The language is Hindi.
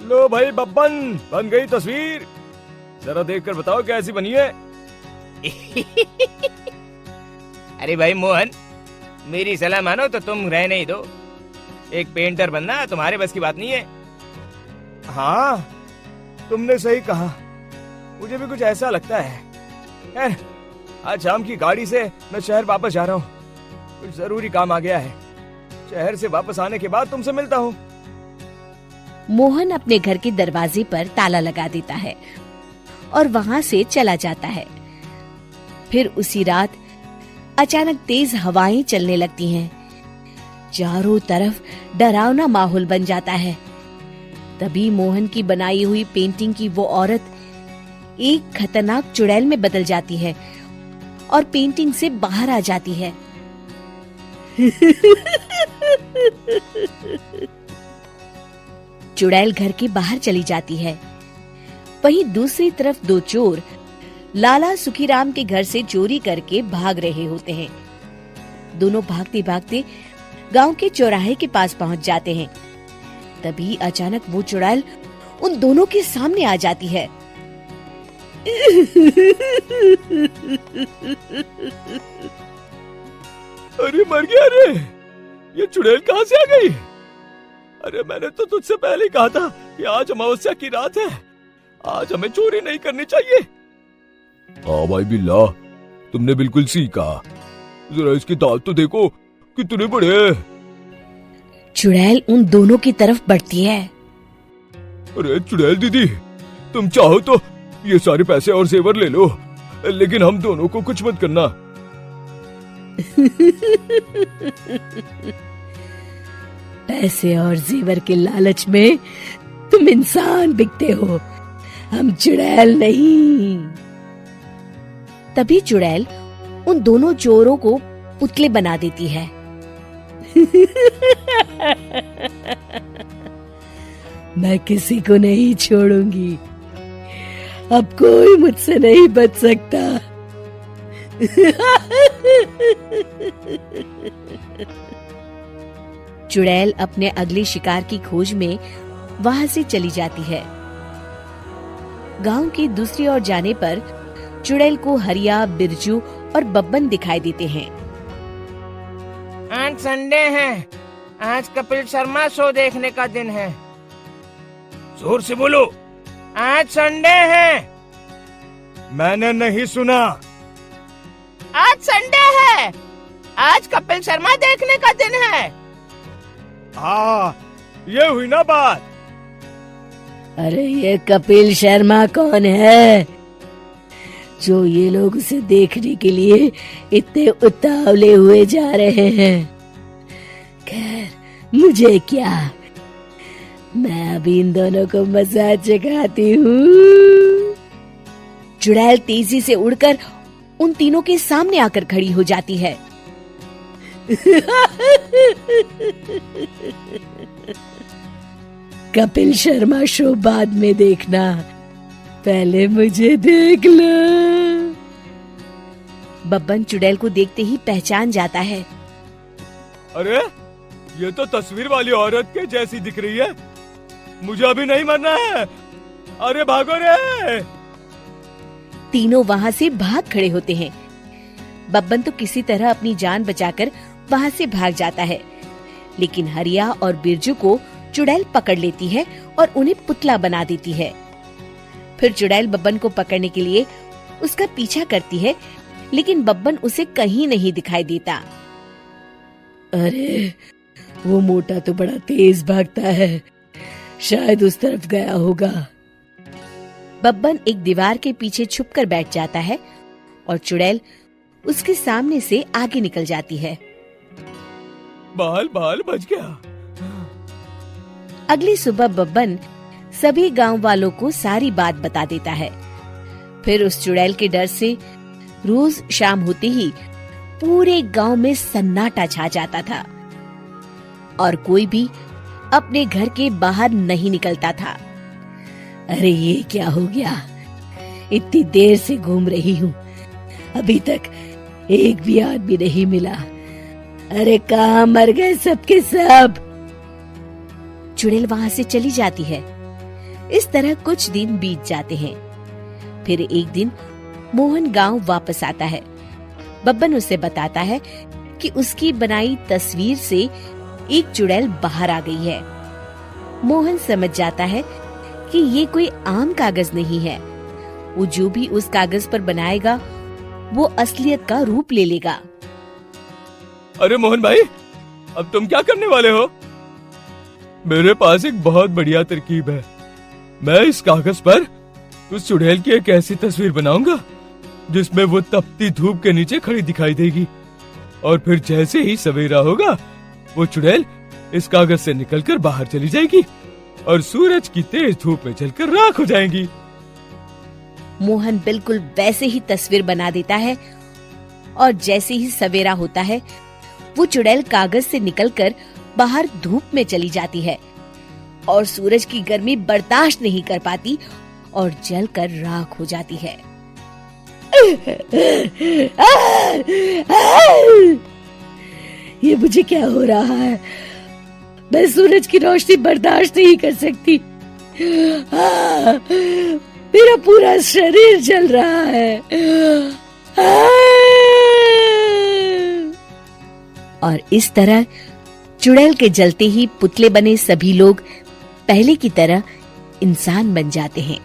लो भाई बब्बन, बन गई तस्वीर। जरा देखकर बताओ कैसी बनी है। अरे भाई मोहन, मेरी सलाह मानो तो तुम रहने ही दो। एक पेंटर बनना तुम्हारे बस की बात नहीं है। हाँ, तुमने सही कहा, मुझे भी कुछ ऐसा लगता है। खैर, आज शाम की गाड़ी से मैं शहर वापस जा रहा हूँ। कुछ जरूरी काम आ गया है। शहर से वापस आने के बाद तुमसे मिलता हूँ। मोहन अपने घर के दरवाजे पर ताला लगा देता है और वहाँ से चला जाता है। फिर उसी रात अचानक तेज हवाएं चलने लगती हैं। चारों तरफ डरावना माहौल बन जाता है। तभी मोहन की बनाई हुई पेंटिंग की वो औरत एक खतरनाक चुड़ैल में बदल जाती है और पेंटिंग से बाहर आ जाती है। चुड़ैल घर के बाहर चली जाती है। वहीं दूसरी तरफ दो चोर लाला सुखीराम के घर से चोरी करके भाग रहे होते हैं। दोनों भागते भागते गांव के चौराहे के पास पहुंच जाते हैं। तभी अचानक वो चुड़ैल उन दोनों के सामने आ जाती है। अरे मर गया रे, ये चुड़ैल कहाँ से आ गई? अरे मैंने तो तुझसे पहले ही कहा था कि आज अमावस्या की रात है, आज हमें चोरी नहीं करनी चाहिए। हाँ भाई बिल्ला, तुमने बिल्कुल सही कहा। जरा इसके दांत तो देखो कितने बड़े हैं। चुड़ैल उन दोनों की तरफ बढ़ती है। अरे चुड़ैल दीदी, तुम चाहो तो ये सारे पैसे और जेवर ले लो, लेकिन हम दोनों को कुछ मत करना। पैसे और जेवर के लालच में तुम इंसान बिकते हो, हम चुड़ैल नहीं। तभी चुड़ैल उन दोनों चोरों को पुतले बना देती है। मैं किसी को नहीं छोड़ूंगी, अब कोई मुझसे नहीं बच सकता। चुड़ैल अपने अगले शिकार की खोज में वहां से चली जाती है। गांव की दूसरी ओर जाने पर चुड़ैल को हरिया, बिरजू और बब्बन दिखाई देते हैं। आज संडे है, आज कपिल शर्मा शो देखने का दिन है। जोर से बोलो। आज संडे है। मैंने नहीं सुना। आज संडे है, आज कपिल शर्मा देखने का दिन है। हाँ, ये हुई ना बात। अरे ये कपिल शर्मा कौन है जो ये लोग उसे देखने के लिए इतने उतावले हुए जा रहे हैं? खैर, मुझे क्या, मैं अभी इन दोनों को मजा चखाती हूँ। चुड़ैल तेजी से उड़कर उन तीनों के सामने आकर खड़ी हो जाती है। कपिल शर्मा शो बाद में देखना, पहले मुझे देख लो। बब्बन चुड़ैल को देखते ही पहचान जाता है। अरे ये तो तस्वीर वाली औरत के जैसी दिख रही है। मुझे अभी नहीं मरना है। अरे भागो रे। तीनों वहां से भाग खड़े होते हैं। बब्बन तो किसी तरह अपनी जान बचाकर वहां से भाग जाता है, लेकिन हरिया और बिरजू को चुड़ैल पकड़ लेती है और उन्हें पुतला बना देती है। फिर चुड़ैल बब्बन को पकड़ने के लिए उसका पीछा करती है, लेकिन बब्बन उसे कहीं नहीं दिखाई देता। अरे वो मोटा तो बड़ा तेज भागता है, शायद उस तरफ गया होगा। बब्बन एक दीवार के पीछे छुपकर बैठ जाता है और चुड़ैल उसके सामने से आगे निकल जाती है। बाल बाल बच गया। अगली सुबह बब्बन सभी गांव वालों को सारी बात बता देता है। फिर उस चुड़ैल के डर से रोज शाम होते ही पूरे गांव में सन्नाटा छा जाता था और कोई भी अपने घर के बाहर नहीं निकलता था। अरे ये क्या हो गया, इतनी देर से घूम रही हूँ, अभी तक एक भी आदमी नहीं मिला। अरे कहाँ मर गए सबके सब? चुड़ैल वहां से चली जाती है। इस तरह कुछ दिन बीत जाते हैं। फिर एक दिन मोहन गांव वापस आता है। बब्बन उसे बताता है कि उसकी बनाई तस्वीर से एक चुड़ैल बाहर आ गई है। मोहन समझ जाता है कि ये कोई आम कागज नहीं है। वो जो भी उस कागज पर बनाएगा वो असलियत का रूप ले लेगा। अरे मोहन भाई, अब तुम क्या करने वाले हो? मेरे पास एक बहुत बढ़िया तरकीब है। मैं इस कागज पर उस चुड़ैल की एक ऐसी तस्वीर बनाऊंगा जिसमें वो तपती धूप के नीचे खड़ी दिखाई देगी, और फिर जैसे ही सवेरा होगा वो चुड़ैल इस कागज से निकलकर बाहर चली जाएगी और सूरज की तेज धूप में जलकर राख हो जाएंगी। मोहन बिल्कुल वैसे ही तस्वीर बना देता है और जैसे ही सवेरा होता है वो चुड़ैल कागज से निकलकर बाहर धूप में चली जाती है और सूरज की गर्मी बर्दाश्त नहीं कर पाती और जलकर राख हो जाती है। ये मुझे क्या हो रहा है? मैं सूरज की रोशनी बर्दाश्त नहीं कर सकती। मेरा पूरा शरीर जल रहा है। और इस तरह चुड़ैल के जलते ही पुतले बने सभी लोग पहले की तरह इंसान बन जाते हैं।